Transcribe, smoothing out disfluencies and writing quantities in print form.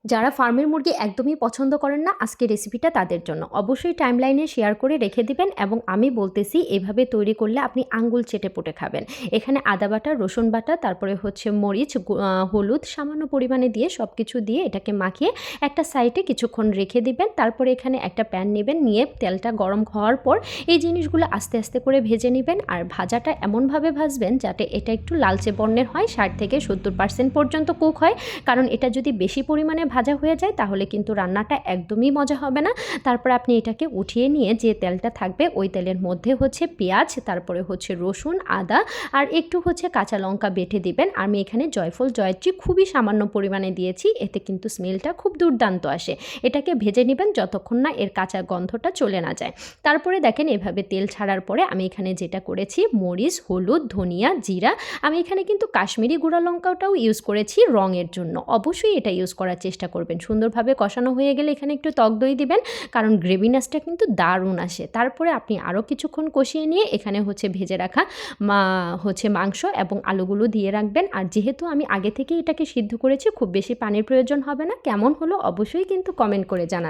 যারা ফার্মের মুরগি একদমই পছন্দ করেন না, আজকের রেসিপিটা তাদের জন্য। অবশ্যই টাইমলাইনে শেয়ার করে রেখে দিবেন এবং আমি বলতেছি এভাবে তৈরি করলে আপনি আঙ্গুল চেটেপুটে খাবেন। এখানে আদা বাটা, রসুন বাটা, তারপরে হচ্ছে মরিচ, হলুদ সামান্য পরিমাণে দিয়ে সব কিছু দিয়ে এটাকে মাখিয়ে একটা সাইডে কিছুক্ষণ রেখে দিবেন। তারপরে এখানে একটা প্যান নেবেন, নিয়ে তেলটা গরম হওয়ার পর এই জিনিসগুলো আস্তে আস্তে করে ভেজে নেবেন। আর ভাজাটা এমনভাবে ভাজবেন যাতে এটা একটু লালচে বর্ণের হয়, 60 থেকে 70% পর্যন্ত কুক হয়। কারণ এটা যদি বেশি পরিমাণে ভাজা হয়ে যায় তাহলে কিন্তু রান্নাটা একদমই মজা হবে না। তারপর আপনি এটাকে উঠিয়ে নিয়ে যে তেলটা থাকবে ওই তেলের মধ্যে হচ্ছে পেঁয়াজ, তারপরে হচ্ছে রসুন, আদা আর একটু হচ্ছে কাঁচা লঙ্কা বেটে দিবেন। আমি এখানে জয়ফল জয়ত্রী খুবই সামান্য পরিমাণে দিয়েছি, এতে কিন্তু স্মেলটা খুব দুর্দান্ত আসে। এটাকে ভেজে নেবেন যতক্ষণ না এর কাঁচা গন্ধটা চলে না যায়। তারপরে দেখেন এভাবে তেল ছাড়ার পরে আমি এখানে যেটা করেছি, মরিচ, হলুদ, ধনিয়া, জিরা, আমি এখানে কিন্তু কাশ্মীরি গুঁড়া লঙ্কাটাও ইউজ করেছি রঙের জন্য। অবশ্যই এটা ইউজ করার চেষ্টা করবেন। সুন্দরভাবে কষানো হয়ে গেলে এখানে একটু টক দই দিবেন, কারণ গ্রেভিনেসটা কিন্তু দারুণ আসে। তারপরে আপনি আরও কিছুক্ষণ কষিয়ে নিয়ে এখানে হচ্ছে ভেজে রাখা মাংস এবং আলুগুলো দিয়ে রাখবেন। আর যেহেতু আমি আগে থেকে এটাকে সিদ্ধ করেছি, খুব বেশি পানির প্রয়োজন হবে না। কেমন হলো অবশ্যই কিন্তু কমেন্ট করে জানাবেন।